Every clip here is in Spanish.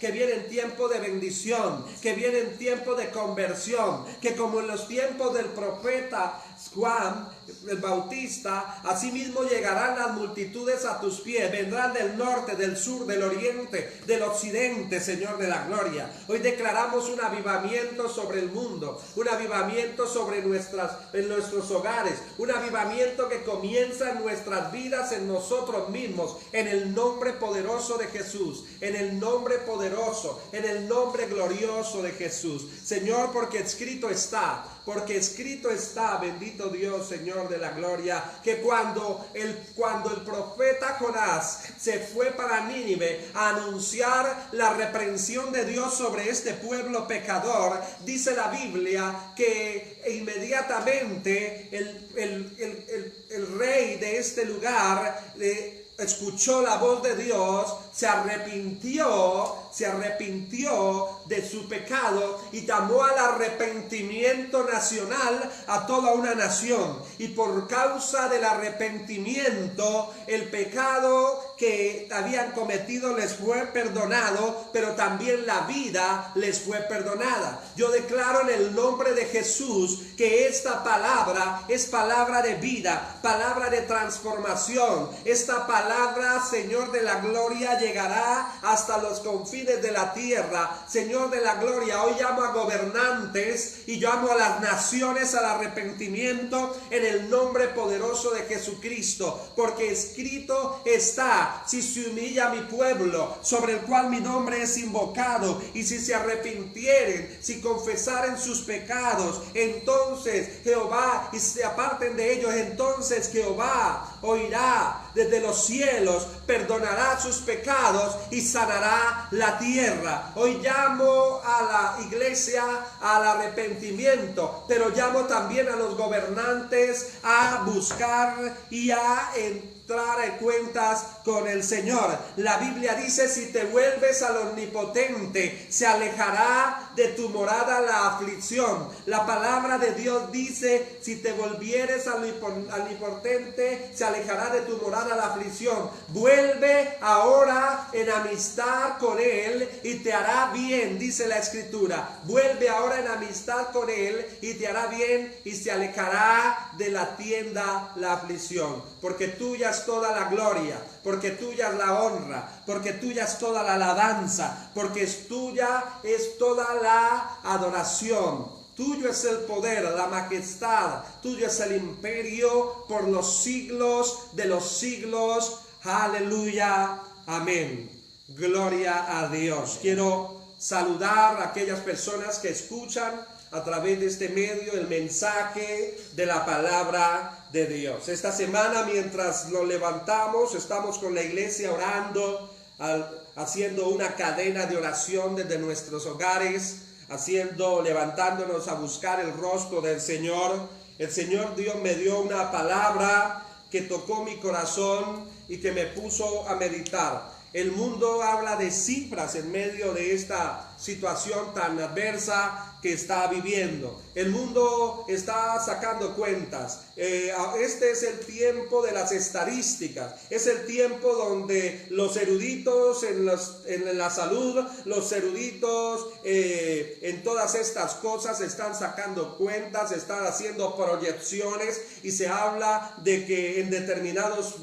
que viene en tiempo de bendición, que viene en tiempo de conversión, que como en los tiempos del profeta Juan el Bautista, asimismo llegarán las multitudes a tus pies, vendrán del norte, del sur, del oriente, del occidente, Señor de la gloria. Hoy declaramos un avivamiento sobre el mundo, un avivamiento sobre en nuestros hogares, un avivamiento que comienza en nuestras vidas, en nosotros mismos, en el nombre poderoso de Jesús, en el nombre poderoso, en el nombre glorioso de Jesús. Señor, porque escrito está, bendito Dios, Señor de la gloria, que cuando el profeta Jonás se fue para Nínive a anunciar la reprensión de Dios sobre este pueblo pecador, dice la Biblia que inmediatamente el rey de este lugar escuchó la voz de Dios, se arrepintió de su pecado y llamó al arrepentimiento nacional a toda una nación. Y por causa del arrepentimiento, el pecado que habían cometido les fue perdonado, pero también la vida les fue perdonada. Yo declaro en el nombre de Jesús que esta palabra es palabra de vida, palabra de transformación. Esta palabra, Señor de la gloria, llegará hasta los confines de la tierra. Señor de la gloria, hoy llamo a gobernantes y llamo a las naciones al arrepentimiento en el nombre poderoso de Jesucristo, porque escrito está: si se humilla mi pueblo, sobre el cual mi nombre es invocado, y si se arrepintieren, si confesaren sus pecados, entonces Jehová, y se aparten de ellos, entonces Jehová oirá desde los cielos, perdonará sus pecados y sanará la tierra. Hoy llamo a la iglesia al arrepentimiento, pero llamo también a los gobernantes a buscar y a entrar en cuentas con el Señor. La Biblia dice: si te vuelves al Omnipotente, se alejará de tu morada la aflicción. La palabra de Dios dice: si te volvieres al Omnipotente, se alejará de tu morada la aflicción. Vuelve ahora en amistad con Él y te hará bien, dice la Escritura. Vuelve ahora en amistad con Él y te hará bien, y se alejará de la tienda la aflicción. Porque tuya es toda la gloria, porque tuya es la honra, porque tuya es toda la alabanza, porque tuya es toda la adoración. Tuyo es el poder, la majestad, tuyo es el imperio por los siglos de los siglos. Aleluya, amén. Gloria a Dios. Quiero saludar a aquellas personas que escuchan a través de este medio el mensaje de la palabra de Dios. Esta semana, mientras lo levantamos, estamos con la iglesia orando, haciendo una cadena de oración desde nuestros hogares, levantándonos a buscar el rostro del Señor. El Señor Dios me dio una palabra que tocó mi corazón y que me puso a meditar. El mundo habla de cifras en medio de esta situación tan adversa que está viviendo. El mundo está sacando cuentas. Este es el tiempo de las estadísticas. Es el tiempo donde los eruditos en la salud, los eruditos en todas estas cosas están sacando cuentas, están haciendo proyecciones, y se habla de que en determinados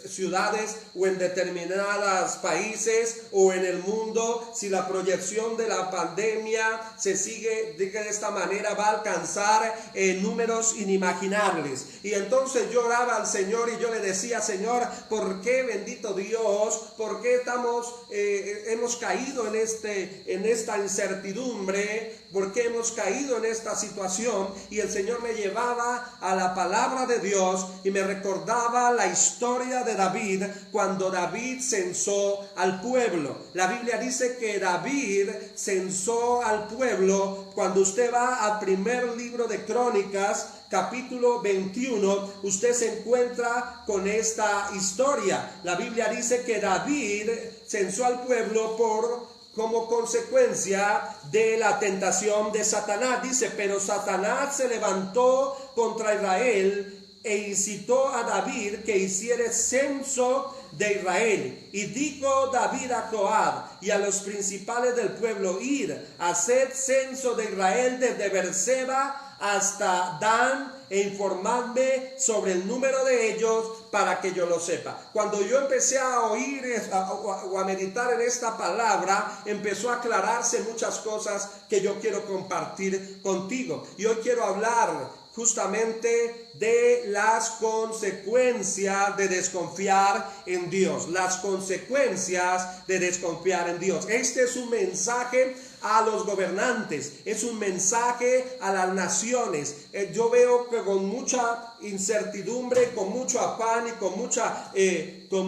ciudades o en determinados países o en el mundo, si la proyección de la pandemia se sigue de esta manera, va a alcanzar números inimaginables. Y entonces yo oraba al Señor y yo le decía: Señor, ¿por qué, bendito Dios, por qué hemos caído en esta incertidumbre? ¿Por qué hemos caído en esta situación? Y el Señor me llevaba a la palabra de Dios y me recordaba la historia de David, cuando David censó al pueblo. La Biblia dice que David censó al pueblo. Cuando usted va al primer libro de Crónicas, capítulo 21, usted se encuentra con esta historia. La Biblia dice que David censó al pueblo como consecuencia de la tentación de Satanás. Dice: pero Satanás se levantó contra Israel e incitó a David que hiciera censo de Israel. Y dijo David a Joab y a los principales del pueblo: ir, haced censo de Israel desde Beerseba hasta Dan, e informadme sobre el número de ellos para que yo lo sepa. Cuando yo empecé a oír o a meditar en esta palabra, empezó a aclararse muchas cosas que yo quiero compartir contigo. Y hoy quiero hablar justamente de las consecuencias de desconfiar en Dios. Las consecuencias de desconfiar en Dios. Este es un mensaje a los gobernantes, es un mensaje a las naciones. Yo veo que con mucha incertidumbre, con mucho afán y con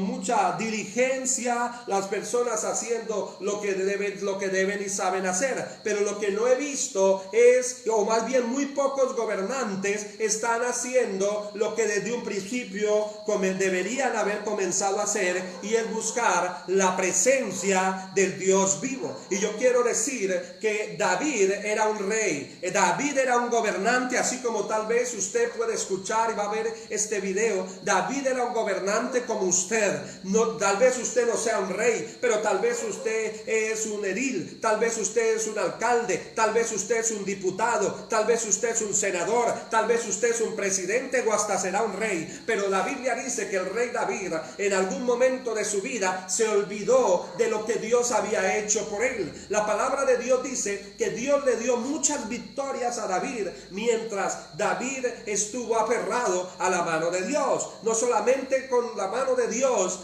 mucha diligencia, las personas haciendo lo que deben y saben hacer. Pero lo que no he visto es, o más bien muy pocos gobernantes están haciendo lo que desde un principio deberían haber comenzado a hacer, y es buscar la presencia del Dios vivo. Y yo quiero decir que David era un rey, David era un gobernante, así como tal vez usted puede escuchar y va a ver este video. David era un gobernante como usted. No, tal vez usted no sea un rey, pero tal vez usted es un edil, tal vez usted es un alcalde, tal vez usted es un diputado, tal vez usted es un senador, tal vez usted es un presidente o hasta será un rey. Pero la Biblia dice que el rey David en algún momento de su vida se olvidó de lo que Dios había hecho por él. La palabra de Dios dice que Dios le dio muchas victorias a David mientras David estuvo aferrado a la mano de Dios. No solamente con la mano de Dios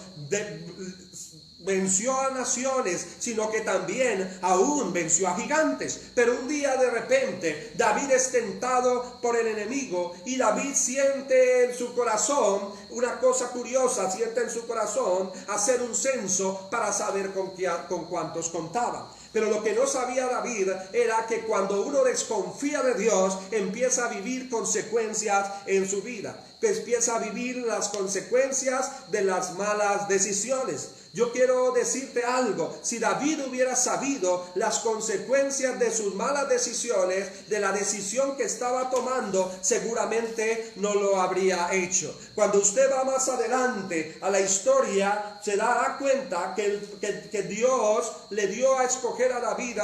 venció a naciones, sino que también aún venció a gigantes. Pero un día de repente David es tentado por el enemigo, y David siente en su corazón una cosa curiosa, siente en su corazón hacer un censo para saber con cuántos contaba. Pero lo que no sabía David era que cuando uno desconfía de Dios, empieza a vivir consecuencias en su vida, que empieza a vivir las consecuencias de las malas decisiones. Yo quiero decirte algo: si David hubiera sabido las consecuencias de sus malas decisiones, de la decisión que estaba tomando, seguramente no lo habría hecho. Cuando usted va más adelante a la historia, se dará cuenta que Dios le dio a escoger a David.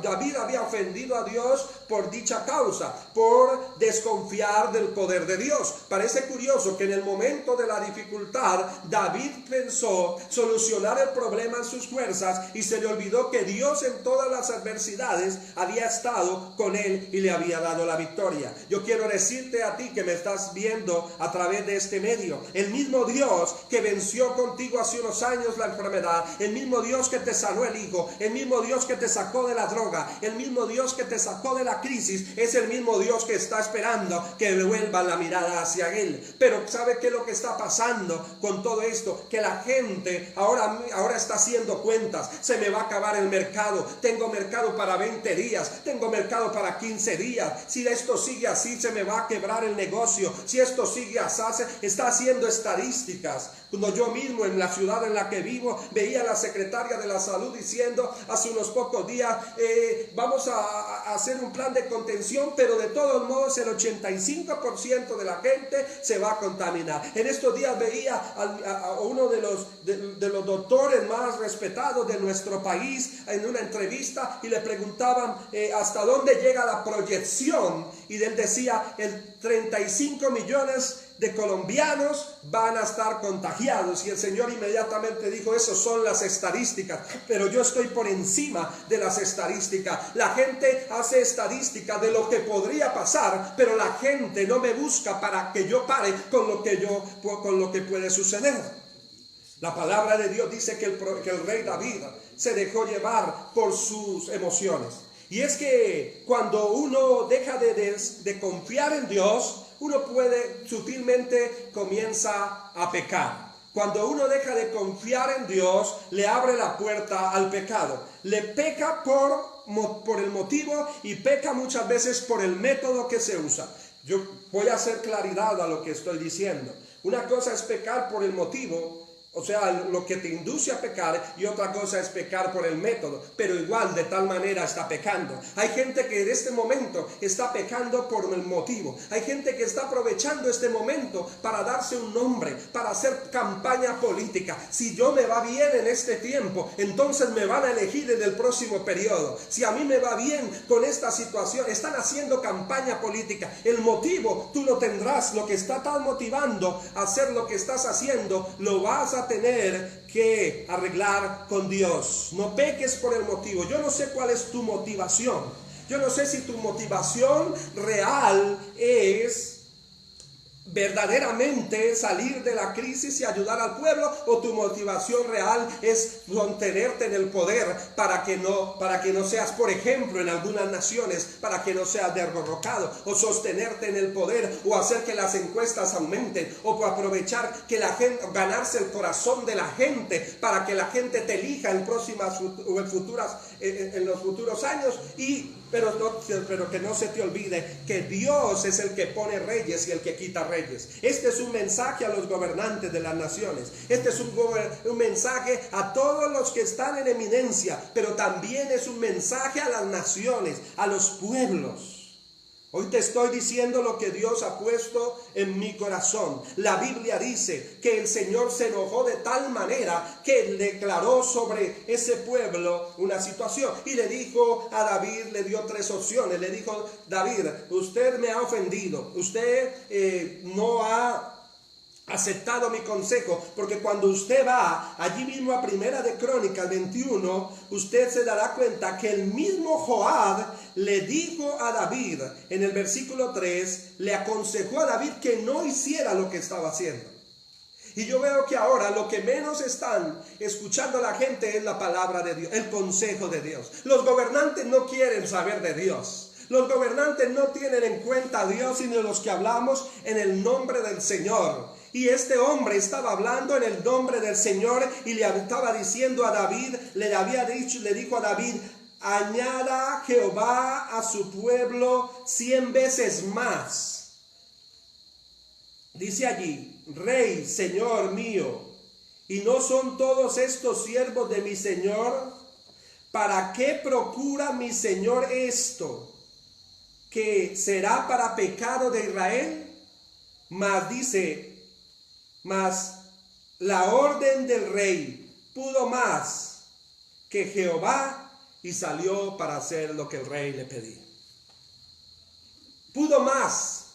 David había ofendido a Dios por dicha causa, por desconfiar del poder de Dios. Parece curioso que en el momento de la dificultad, David pensó solucionar el problema en sus fuerzas, y se le olvidó que Dios en todas las adversidades había estado con él y le había dado la victoria. Yo quiero decirte a ti que me estás viendo a través de este medio: el mismo Dios que venció contigo hace unos años la enfermedad, el mismo Dios que te sanó el hijo, el mismo Dios que te sacó de la droga, el mismo Dios que te sacó de la crisis, es el mismo Dios que está esperando que vuelva la mirada hacia él. Pero ¿sabe qué es lo que está pasando con todo esto? Que la gente ahora está haciendo cuentas. Se me va a acabar el mercado, tengo mercado para 20 días, tengo mercado para 15 días, si esto sigue así se me va a quebrar el negocio, si esto sigue así. Está haciendo estadísticas. Cuando yo mismo en la ciudad en la que vivo veía a la secretaria de la salud diciendo hace unos pocos días: vamos a hacer un plan de contención, pero de todos modos el 85% de la gente se va a contaminar. En estos días veía a uno de los doctores más respetados de nuestro país en una entrevista, y le preguntaban hasta dónde llega la proyección, y él decía: el 35 millones de colombianos van a estar contagiados. Y el Señor inmediatamente dijo: esas son las estadísticas, pero yo estoy por encima de las estadísticas. La gente hace estadísticas de lo que podría pasar, pero la gente no me busca para que yo pare con lo que puede suceder. La palabra de Dios dice que el rey David se dejó llevar por sus emociones. Y es que cuando uno deja de confiar en Dios, uno sutilmente comienza a pecar. Cuando uno deja de confiar en Dios, le abre la puerta al pecado. Le peca por el motivo, y peca muchas veces por el método que se usa. Yo voy a hacer claridad a lo que estoy diciendo. Una cosa es pecar por el motivo, O sea, lo que te induce a pecar, y otra cosa es pecar por el método, pero igual de tal manera está pecando. Hay gente que en este momento está pecando por el motivo. Hay gente que está aprovechando este momento para darse un nombre, para hacer campaña política. Si yo me va bien en este tiempo, entonces me van a elegir en el próximo periodo. Si a mí me va bien con esta situación, están haciendo campaña política. El motivo tú lo tendrás, lo que está tan motivando a hacer lo que estás haciendo, lo vas a tener que arreglar con Dios. No peques por el motivo. Yo no sé cuál es tu motivación. Yo no sé si tu motivación real es verdaderamente salir de la crisis y ayudar al pueblo, o tu motivación real es mantenerte en el poder para que no seas, por ejemplo, en algunas naciones, para que no seas derrocado, o sostenerte en el poder, o hacer que las encuestas aumenten, o por aprovechar que la gente, ganarse el corazón de la gente para que la gente te elija en próximas o en los futuros años. Pero que no se te olvide que Dios es el que pone reyes y el que quita reyes. Este es un mensaje a los gobernantes de las naciones. Este es un mensaje a todos los que están en eminencia, pero también es un mensaje a las naciones, a los pueblos. Hoy te estoy diciendo lo que Dios ha puesto en mi corazón. La Biblia dice que el Señor se enojó de tal manera que declaró sobre ese pueblo una situación. Y le dijo a David, le dio 3 opciones. Le dijo: David, usted me ha ofendido. Usted no ha aceptado mi consejo, porque cuando usted va allí mismo a Primera de Crónicas 21, usted se dará cuenta que el mismo Joab le dijo a David, en el versículo 3, le aconsejó a David que no hiciera lo que estaba haciendo. Y yo veo que ahora lo que menos están escuchando la gente es la palabra de Dios, el consejo de Dios. Los gobernantes no quieren saber de Dios. Los gobernantes no tienen en cuenta a Dios, sino los que hablamos en el nombre del Señor. Y este hombre estaba hablando en el nombre del Señor y le estaba diciendo a David, le dijo a David: añada Jehová a su pueblo 100 veces más. Dice allí: Rey, Señor mío, ¿y no son todos estos siervos de mi Señor? ¿Para qué procura mi Señor esto? ¿Que será para pecado de Israel? Mas la orden del rey pudo más que Jehová, y salió para hacer lo que el rey le pedía. Pudo más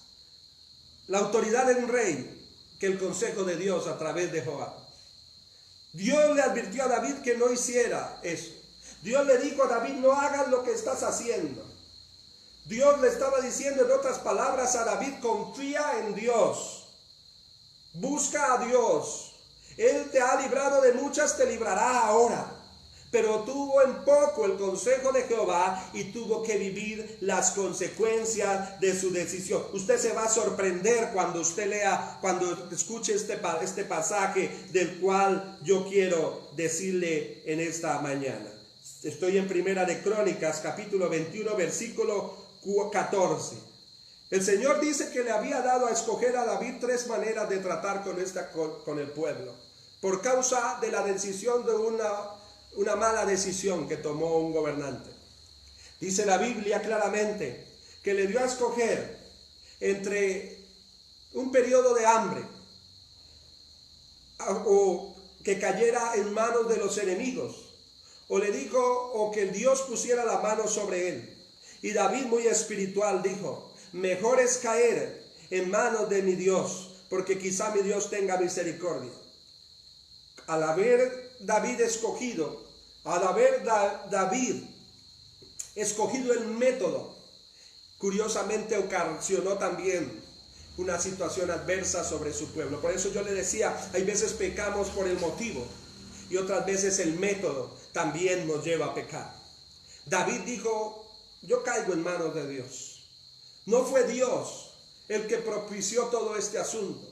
la autoridad de un rey que el consejo de Dios a través de Joab. Dios le advirtió a David que no hiciera eso. Dios le dijo a David: no hagas lo que estás haciendo. Dios le estaba diciendo en otras palabras a David: confía en Dios. Busca a Dios. Él te ha librado de muchas, te librará ahora. Pero tuvo en poco el consejo de Jehová y tuvo que vivir las consecuencias de su decisión. Usted se va a sorprender cuando usted lea, cuando escuche este pasaje del cual yo quiero decirle en esta mañana. Estoy en Primera de Crónicas, capítulo 21, versículo 14. El Señor dice que le había dado a escoger a David 3 maneras de tratar con el pueblo, por causa de la decisión de una mala decisión que tomó un gobernante. Dice la Biblia claramente que le dio a escoger entre un periodo de hambre o que cayera en manos de los enemigos, o le dijo, o que Dios pusiera la mano sobre él. Y David, muy espiritual, dijo: mejor es caer en manos de mi Dios, porque quizá mi Dios tenga misericordia. Al haber David escogido el método, curiosamente ocasionó también una situación adversa sobre su pueblo. Por eso yo le decía, hay veces pecamos por el motivo y otras veces el método también nos lleva a pecar. David dijo: yo caigo en manos de Dios. No fue Dios el que propició todo este asunto,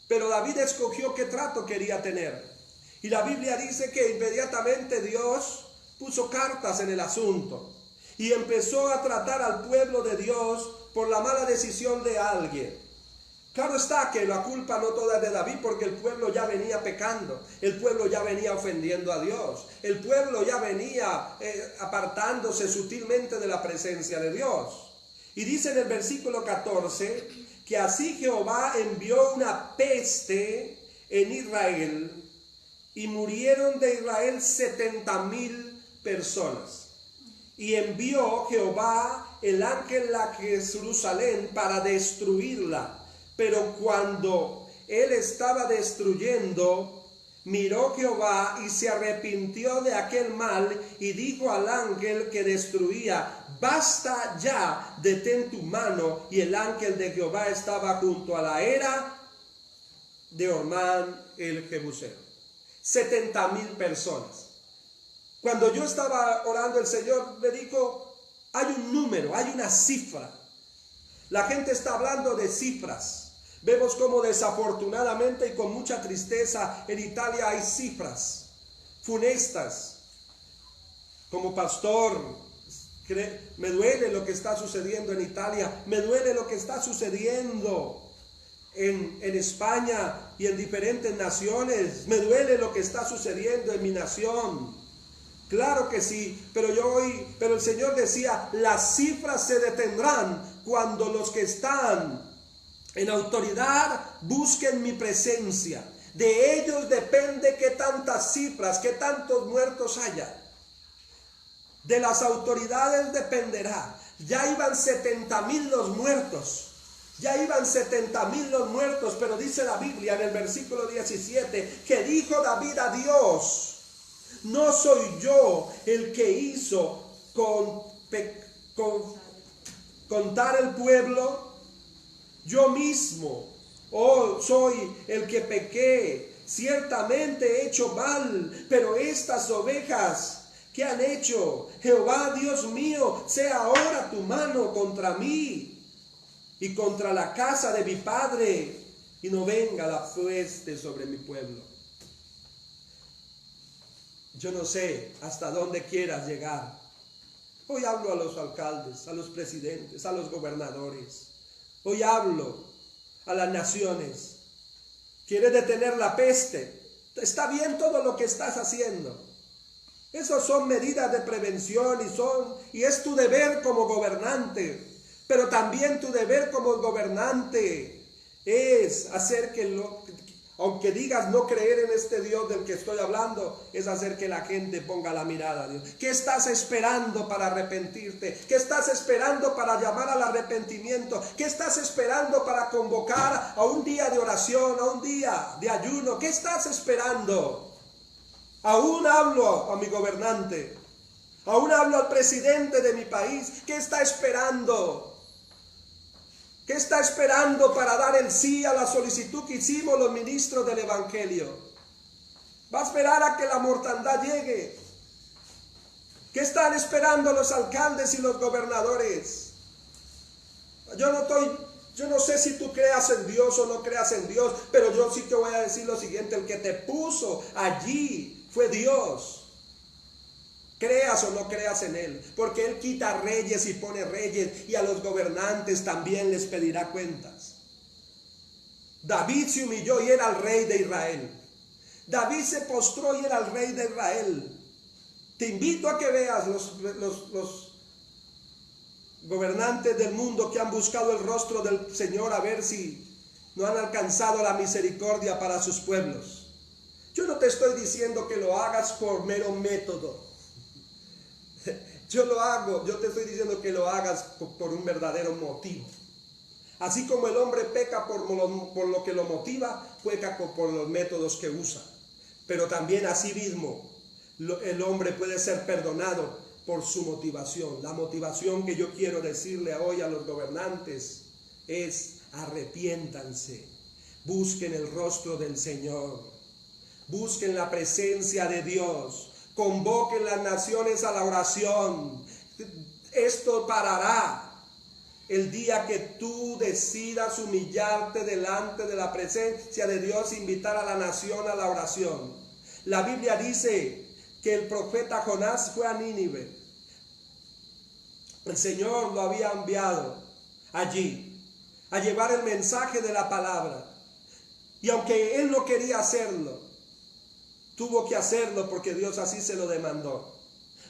pero David escogió qué trato quería tener. Y la Biblia dice que inmediatamente Dios puso cartas en el asunto y empezó a tratar al pueblo de Dios por la mala decisión de alguien. Claro está que la culpa no toda es de David, porque el pueblo ya venía pecando, el pueblo ya venía ofendiendo a Dios, el pueblo ya venía apartándose sutilmente de la presencia de Dios. Y dice en el versículo 14 que así Jehová envió una peste en Israel y murieron de Israel 70,000 personas. Y envió Jehová el ángel a Jerusalén para destruirla. Pero cuando él estaba destruyendo, miró Jehová y se arrepintió de aquel mal y dijo al ángel que destruía: basta ya, detén tu mano. Y el ángel de Jehová estaba junto a la era de Ormán el Jebuseo. 70,000 personas. Cuando yo estaba orando, el Señor me dijo: hay un número, hay una cifra. La gente está hablando de cifras. Vemos como desafortunadamente y con mucha tristeza en Italia hay cifras funestas. Como pastor, me duele lo que está sucediendo en Italia, me duele lo que está sucediendo en España y en diferentes naciones, me duele lo que está sucediendo en mi nación. Claro que sí, pero el Señor decía: las cifras se detendrán cuando los que están en autoridad busquen mi presencia. De ellos depende qué tantas cifras, qué tantos muertos haya. De las autoridades dependerá. Ya iban 70,000 los muertos. Ya iban 70,000 los muertos, pero dice la Biblia en el versículo 17 que dijo David a Dios: no soy yo el que hizo contar el pueblo, yo mismo, soy el que pequé, ciertamente he hecho mal, pero estas ovejas, ¿qué han hecho? Jehová Dios mío, sea ahora tu mano contra mí y contra la casa de mi padre, y no venga la peste sobre mi pueblo. Yo no sé hasta dónde quieras llegar. Hoy hablo a los alcaldes, a los presidentes, a los gobernadores. Hoy hablo a las naciones. ¿Quieres detener la peste? Está bien todo lo que estás haciendo. Esas son medidas de prevención y es tu deber como gobernante. Pero también tu deber como gobernante es hacer aunque digas no creer en este Dios del que estoy hablando, es hacer que la gente ponga la mirada a Dios. ¿Qué estás esperando para arrepentirte? ¿Qué estás esperando para llamar al arrepentimiento? ¿Qué estás esperando para convocar a un día de oración, a un día de ayuno? ¿Qué estás esperando? Aún hablo a mi gobernante, aún hablo al presidente de mi país. ¿Qué está esperando? ¿Qué está esperando para dar el sí a la solicitud que hicimos los ministros del Evangelio? ¿Va a esperar a que la mortandad llegue? ¿Qué están esperando los alcaldes y los gobernadores? Yo no sé si tú creas en Dios o no creas en Dios, pero yo sí te voy a decir lo siguiente: el que te puso allí fue Dios. Creas o no creas en Él, porque Él quita reyes y pone reyes, y a los gobernantes también les pedirá cuentas. David se humilló y era el rey de Israel. David se postró y era el rey de Israel. Te invito a que veas los gobernantes del mundo que han buscado el rostro del Señor, a ver si no han alcanzado la misericordia para sus pueblos. Yo no te estoy diciendo que lo hagas por mero método. Yo te estoy diciendo que lo hagas por un verdadero motivo. Así como el hombre peca por lo que lo motiva, peca por los métodos que usa. Pero también así mismo el hombre puede ser perdonado por su motivación. La motivación que yo quiero decirle hoy a los gobernantes es: arrepiéntanse, busquen el rostro del Señor, busquen la presencia de Dios. Convoquen las naciones a la oración. Esto parará el día que tú decidas humillarte delante de la presencia de Dios e invitar a la nación a la oración. La Biblia dice que el profeta Jonás fue a Nínive. El Señor lo había enviado allí a llevar el mensaje de la palabra. Y aunque él no quería hacerlo, tuvo que hacerlo porque Dios así se lo demandó.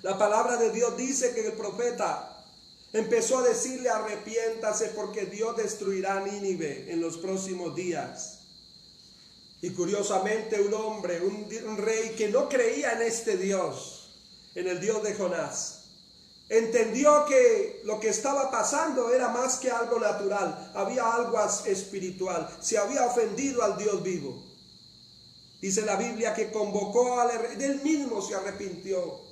La palabra de Dios dice que el profeta empezó a decirle: arrepiéntase porque Dios destruirá Nínive en los próximos días. Y curiosamente un hombre, un rey que no creía en este Dios, en el Dios de Jonás, entendió que lo que estaba pasando era más que algo natural, había algo espiritual. Se había ofendido al Dios vivo. Dice la Biblia que convocó él mismo se arrepintió.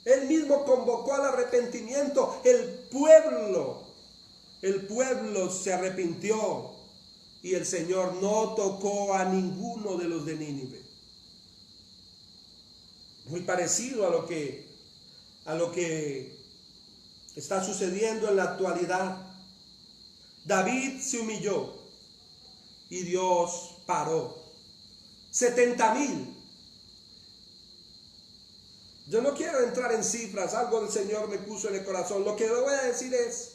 Él mismo convocó al arrepentimiento. El pueblo se arrepintió y el Señor no tocó a ninguno de los de Nínive. Muy parecido a lo que está sucediendo en la actualidad. David se humilló y Dios paró. 70,000. Yo no quiero entrar en cifras, algo el Señor me puso en el corazón. Lo que le voy a decir es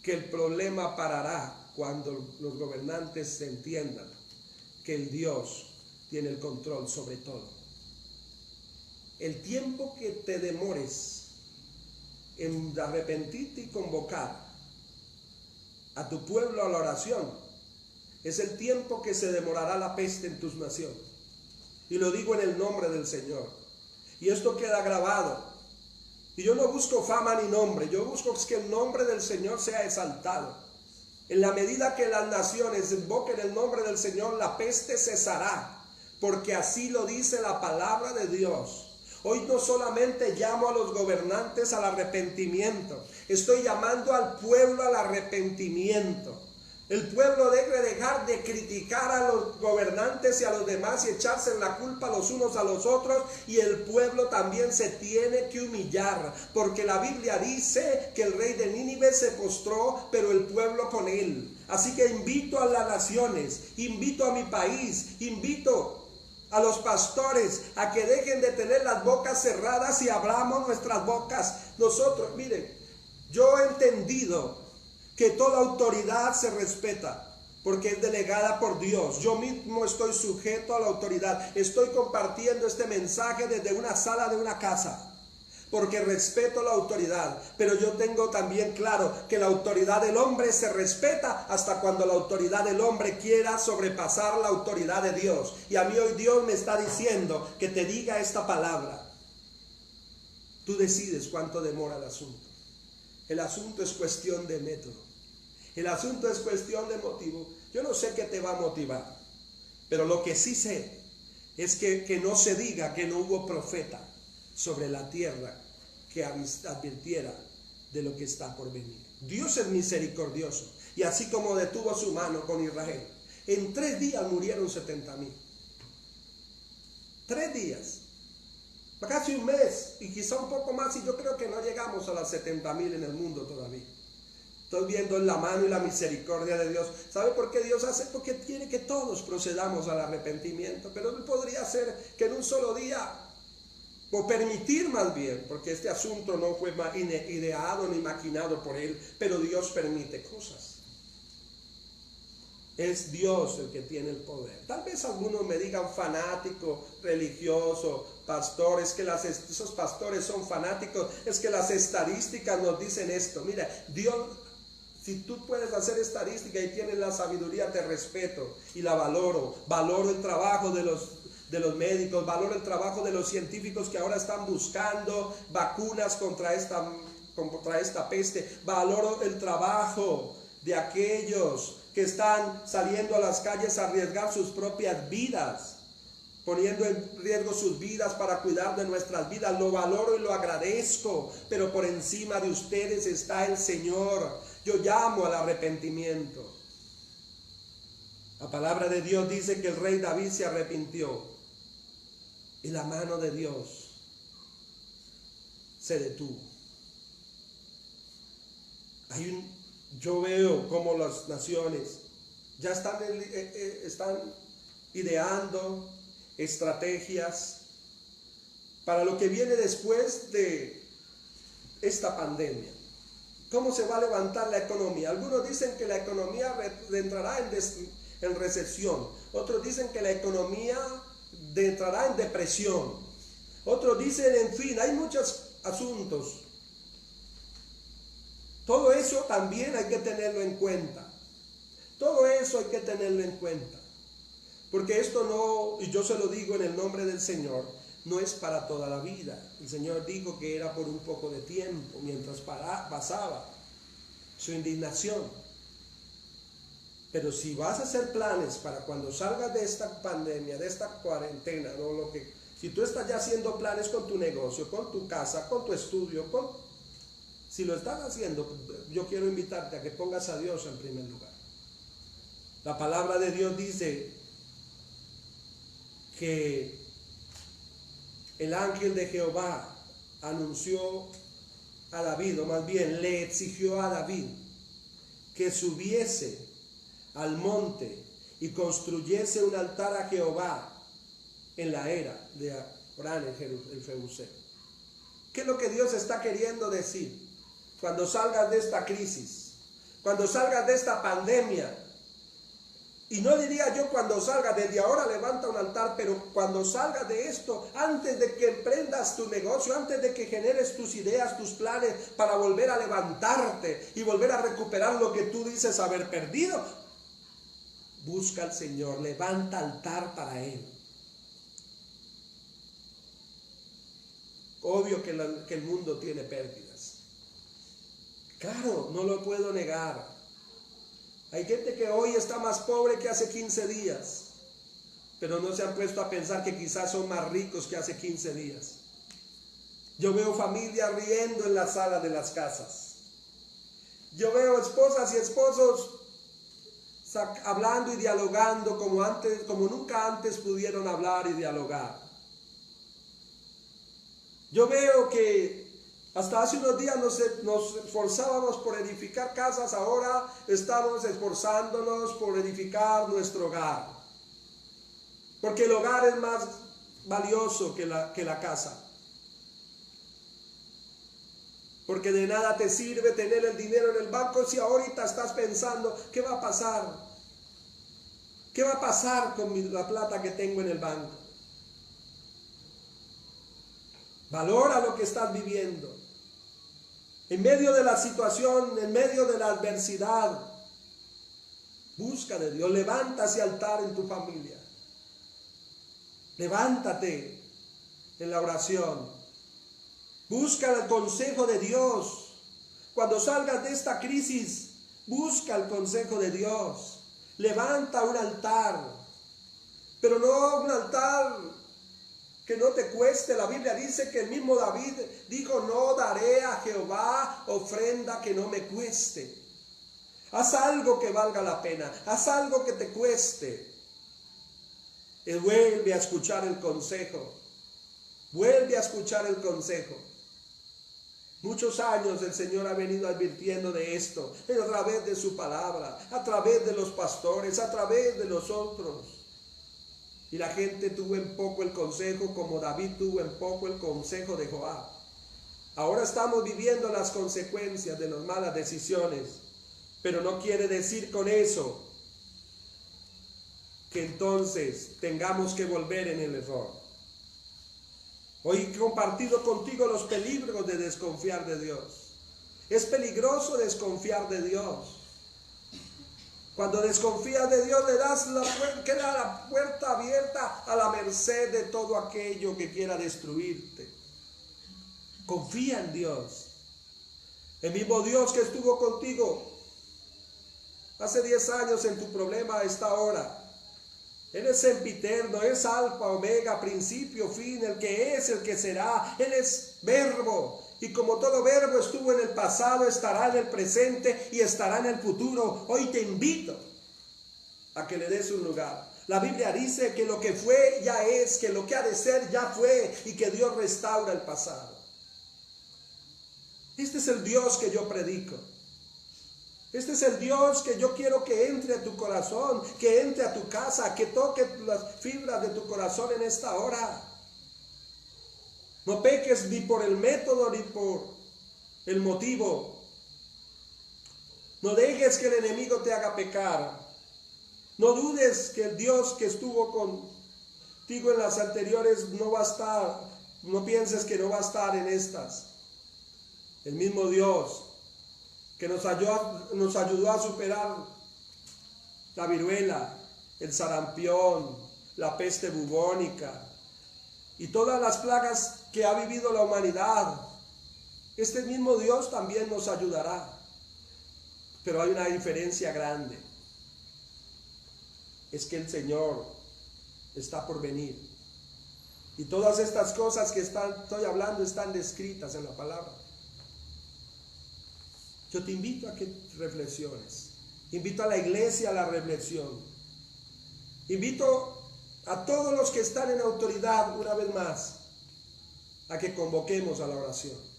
que el problema parará cuando los gobernantes entiendan que el Dios tiene el control sobre todo. El tiempo que te demores en arrepentirte y convocar a tu pueblo a la oración es el tiempo que se demorará la peste en tus naciones. Y lo digo en el nombre del Señor. Y esto queda grabado. Y yo no busco fama ni nombre. Yo busco que el nombre del Señor sea exaltado. En la medida que las naciones invoquen el nombre del Señor, la peste cesará. Porque así lo dice la palabra de Dios. Hoy no solamente llamo a los gobernantes al arrepentimiento. Estoy llamando al pueblo al arrepentimiento. El pueblo debe dejar de criticar a los gobernantes y a los demás y echarse la culpa los unos a los otros, y el pueblo también se tiene que humillar, porque la Biblia dice que el rey de Nínive se postró, pero el pueblo con él. Así que invito a las naciones, invito a mi país, invito a los pastores a que dejen de tener las bocas cerradas y abramos nuestras bocas. Nosotros, miren, yo he entendido que toda autoridad se respeta porque es delegada por Dios. Yo mismo estoy sujeto a la autoridad. Estoy compartiendo este mensaje desde una sala de una casa porque respeto la autoridad. Pero yo tengo también claro que la autoridad del hombre se respeta hasta cuando la autoridad del hombre quiera sobrepasar la autoridad de Dios. Y a mí hoy Dios me está diciendo que te diga esta palabra. Tú decides cuánto demora el asunto. El asunto es cuestión de método. El asunto es cuestión de motivo. Yo no sé qué te va a motivar, pero lo que sí sé es que no se diga que no hubo profeta sobre la tierra que advirtiera de lo que está por venir. Dios es misericordioso, y así como detuvo su mano con Israel, en 3 días murieron 70,000. 3 días. Casi un mes y quizá un poco más, y yo creo que no llegamos a las 70,000 en el mundo todavía. Estoy viendo la mano y la misericordia de Dios. ¿Sabe por qué Dios hace? Porque quiere que todos procedamos al arrepentimiento. Pero Él podría hacer que en un solo día, o permitir más bien, porque este asunto no fue ideado ni maquinado por Él, pero Dios permite cosas. Es Dios el que tiene el poder. Tal vez algunos me digan fanático, religioso, pastor, es que esos pastores son fanáticos, es que las estadísticas nos dicen esto. Mira, Dios, si tú puedes hacer estadística y tienes la sabiduría, te respeto y la valoro. Valoro el trabajo de los médicos, valoro el trabajo de los científicos que ahora están buscando vacunas contra esta peste. Valoro el trabajo de aquellos que están saliendo a las calles a arriesgar sus propias vidas, poniendo en riesgo sus vidas para cuidar de nuestras vidas. Lo valoro y lo agradezco, pero por encima de ustedes está el Señor. Yo llamo al arrepentimiento. La palabra de Dios dice que el rey David se arrepintió y la mano de Dios se detuvo. Yo veo cómo las naciones ya están ideando estrategias para lo que viene después de esta pandemia. ¿Cómo se va a levantar la economía? Algunos dicen que la economía entrará en recesión. Otros dicen que la economía entrará en depresión. Otros dicen, en fin, hay muchos asuntos. Todo eso también hay que tenerlo en cuenta. Todo eso hay que tenerlo en cuenta. Porque esto no, y yo se lo digo en el nombre del Señor, no es para toda la vida. El Señor dijo que era por un poco de tiempo, mientras pasaba su indignación. Pero si vas a hacer planes para cuando salgas de esta pandemia, de esta cuarentena, ¿no? Si tú estás ya haciendo planes con tu negocio, con tu casa, con tu estudio, si lo estás haciendo, yo quiero invitarte a que pongas a Dios en primer lugar. La palabra de Dios dice que el ángel de Jehová anunció a David, o más bien le exigió a David que subiese al monte y construyese un altar a Jehová en la era de Orán el Jebuseo. ¿Qué es lo que Dios está queriendo decir? Cuando salgas de esta crisis, cuando salgas de esta pandemia, y no diría yo cuando salgas, desde ahora levanta un altar, pero cuando salgas de esto, antes de que emprendas tu negocio, antes de que generes tus ideas, tus planes para volver a levantarte y volver a recuperar lo que tú dices haber perdido, busca al Señor, levanta altar para Él. Obvio que el mundo tiene pérdidas. Claro, no lo puedo negar. Hay gente que hoy está más pobre que hace 15 días, pero no se han puesto a pensar que quizás son más ricos que hace 15 días. Yo veo familias riendo en la sala de las casas. Yo veo esposas y esposos hablando y dialogando como nunca antes pudieron hablar y dialogar. Yo veo que hasta hace unos días nos esforzábamos por edificar casas, ahora estamos esforzándonos por edificar nuestro hogar. Porque el hogar es más valioso que la casa. Porque de nada te sirve tener el dinero en el banco si ahorita estás pensando, ¿qué va a pasar? ¿Qué va a pasar con la plata que tengo en el banco? Valora lo que estás viviendo. En medio de la situación, en medio de la adversidad, busca de Dios, levanta ese altar en tu familia. Levántate en la oración. Busca el consejo de Dios. Cuando salgas de esta crisis, busca el consejo de Dios. Levanta un altar, pero no un altar que no te cueste. La Biblia dice que el mismo David dijo, no daré a Jehová ofrenda que no me cueste. Haz algo que valga la pena, haz algo que te cueste. Y vuelve a escuchar el consejo, vuelve a escuchar el consejo. Muchos años el Señor ha venido advirtiendo de esto, a través de su palabra, a través de los pastores, a través de nosotros. Y la gente tuvo en poco el consejo, como David tuvo en poco el consejo de Joab. Ahora estamos viviendo las consecuencias de las malas decisiones, pero no quiere decir con eso que entonces tengamos que volver en el error. Hoy he compartido contigo los peligros de desconfiar de Dios. Es peligroso desconfiar de Dios. Cuando desconfías de Dios, queda la puerta abierta a la merced de todo aquello que quiera destruirte. Confía en Dios. El mismo Dios que estuvo contigo hace 10 años en tu problema está ahora. Él es sempiterno, es alfa, omega, principio, fin, el que es, el que será. Él es verbo. Y como todo verbo estuvo en el pasado, estará en el presente y estará en el futuro. Hoy te invito a que le des un lugar. La Biblia dice que lo que fue ya es, que lo que ha de ser ya fue y que Dios restaura el pasado. Este es el Dios que yo predico. Este es el Dios que yo quiero que entre a tu corazón, que entre a tu casa, que toque las fibras de tu corazón en esta hora. No peques ni por el método ni por el motivo. No dejes que el enemigo te haga pecar. No dudes que el Dios que estuvo contigo en las anteriores no va a estar. No pienses que no va a estar en estas. El mismo Dios que nos ayudó a superar la viruela, el sarampión, la peste bubónica y todas las plagas que ha vivido la humanidad. Este mismo Dios también nos ayudará. Pero hay una diferencia grande. Es que el Señor está por venir. Y todas estas cosas que estoy hablando están descritas en la palabra. Yo te invito a que reflexiones. Invito a la iglesia a la reflexión. Invito a todos los que están en autoridad, una vez más, a que convoquemos a la oración.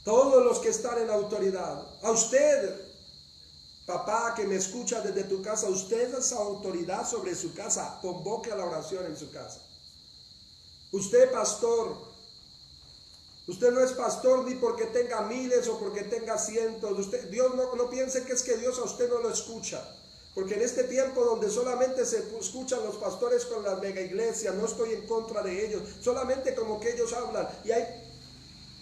Todos los que están en autoridad. A usted, papá que me escucha desde tu casa, usted es autoridad sobre su casa. Convoque a la oración en su casa. Usted, pastor, usted no es pastor ni porque tenga miles o porque tenga cientos. Dios no piense que es que Dios a usted no lo escucha. Porque en este tiempo donde solamente se escuchan los pastores con las mega iglesias, no estoy en contra de ellos, solamente como que ellos hablan. Y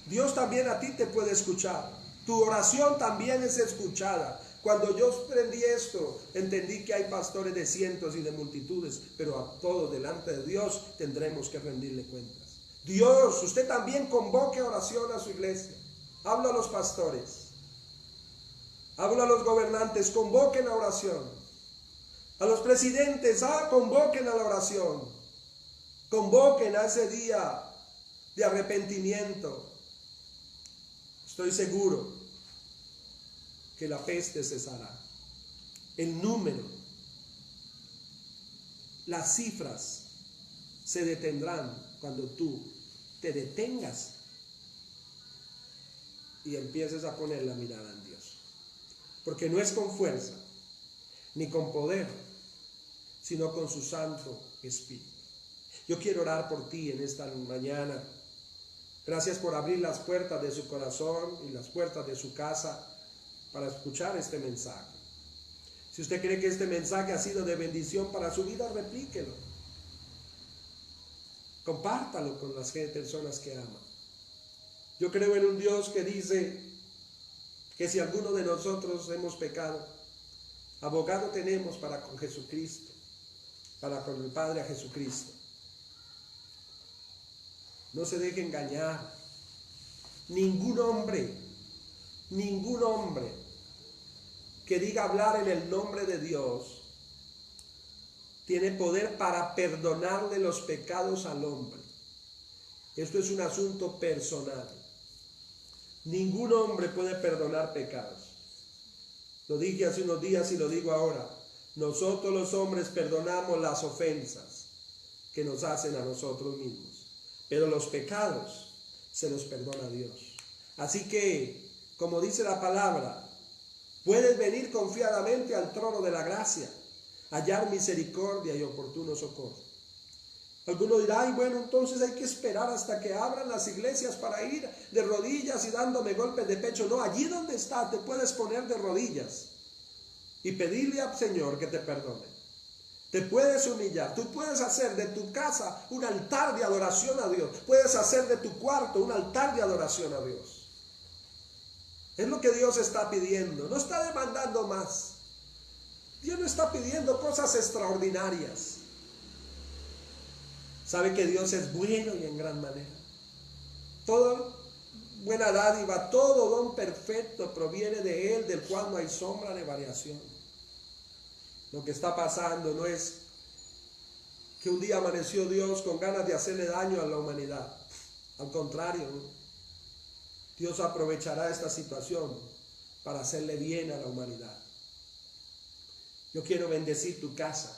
Dios también a ti te puede escuchar. Tu oración también es escuchada. Cuando yo aprendí esto, entendí que hay pastores de cientos y de multitudes, pero a todos delante de Dios tendremos que rendirle cuentas. Dios, usted también convoque oración a su iglesia. Habla a los pastores, habla a los gobernantes, convoquen a oración. A los presidentes, convoquen a la oración. Convoquen a ese día de arrepentimiento. Estoy seguro que la peste cesará. El número, las cifras se detendrán cuando tú te detengas y empieces a poner la mirada en Dios. Porque no es con fuerza ni con poder, sino con su Santo Espíritu. Yo quiero orar por ti en esta mañana. Gracias por abrir las puertas de su corazón y las puertas de su casa para escuchar este mensaje. Si usted cree que este mensaje ha sido de bendición para su vida, replíquelo. Compártalo con las personas que ama. Yo creo en un Dios que dice que si alguno de nosotros hemos pecado, abogado tenemos para con Jesucristo, para con el Padre a Jesucristo. No se deje engañar. Ningún hombre que diga hablar en el nombre de Dios tiene poder para perdonarle los pecados al hombre. Esto es un asunto personal. Ningún hombre puede perdonar pecados. Lo dije hace unos días y lo digo ahora. Nosotros los hombres perdonamos las ofensas que nos hacen a nosotros mismos, pero los pecados se los perdona Dios. Así que, como dice la palabra, puedes venir confiadamente al trono de la gracia, hallar misericordia y oportuno socorro. Alguno dirá, ay, bueno, entonces hay que esperar hasta que abran las iglesias para ir de rodillas y dándome golpes de pecho. No, allí donde estás te puedes poner de rodillas y pedirle al Señor que te perdone. Te puedes humillar. Tú puedes hacer de tu casa un altar de adoración a Dios. Puedes hacer de tu cuarto un altar de adoración a Dios. Es lo que Dios está pidiendo. No está demandando más. Dios no está pidiendo cosas extraordinarias. Sabe que Dios es bueno y en gran manera. Toda buena dádiva, todo don perfecto proviene de Él, del cual no hay sombra de variación. Lo que está pasando no es que un día amaneció Dios con ganas de hacerle daño a la humanidad. Al contrario, Dios aprovechará esta situación para hacerle bien a la humanidad. Yo quiero bendecir tu casa.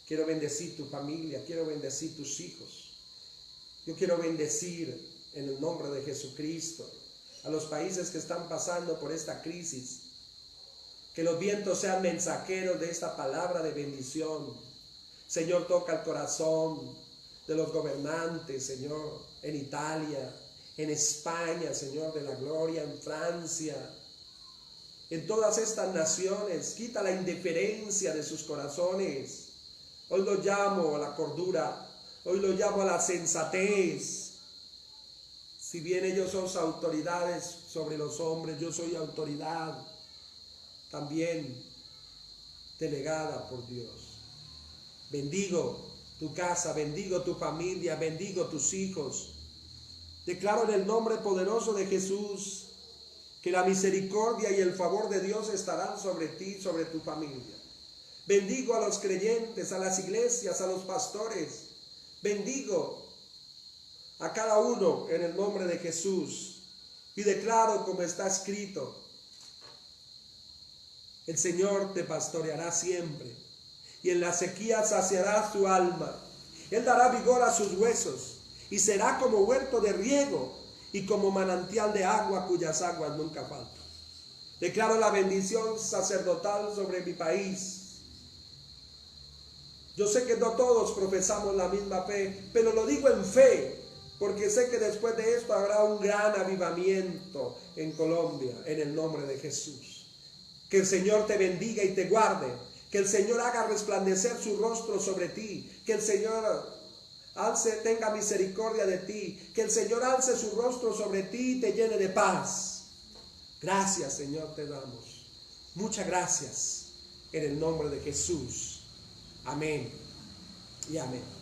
Quiero bendecir tu familia, quiero bendecir tus hijos. Yo quiero bendecir en el nombre de Jesucristo a los países que están pasando por esta crisis. Que los vientos sean mensajeros de esta palabra de bendición. Señor, toca el corazón de los gobernantes, Señor, en Italia, en España, Señor de la gloria, en Francia. en todas estas naciones. Quita la indiferencia de sus corazones. Hoy lo llamo a la cordura. Hoy lo llamo a la sensatez. Si bien ellos son autoridades sobre los hombres, yo soy autoridad también delegada por Dios. Bendigo tu casa, bendigo tu familia, bendigo tus hijos. Declaro en el nombre poderoso de Jesús que la misericordia y el favor de Dios estarán sobre ti, sobre tu familia. Bendigo a los creyentes, a las iglesias, a los pastores. Bendigo a cada uno en el nombre de Jesús. Y declaro como está escrito: el Señor te pastoreará siempre, y en la sequía saciará tu alma. Él dará vigor a sus huesos, y será como huerto de riego, y como manantial de agua cuyas aguas nunca faltan. Declaro la bendición sacerdotal sobre mi país. Yo sé que no todos profesamos la misma fe, pero lo digo en fe, porque sé que después de esto habrá un gran avivamiento en Colombia, en el nombre de Jesús. Que el Señor te bendiga y te guarde. Que el Señor haga resplandecer su rostro sobre ti. Que el Señor tenga misericordia de ti. Que el Señor alce su rostro sobre ti y te llene de paz. Gracias, Señor, te damos. Muchas gracias en el nombre de Jesús. Amén y amén.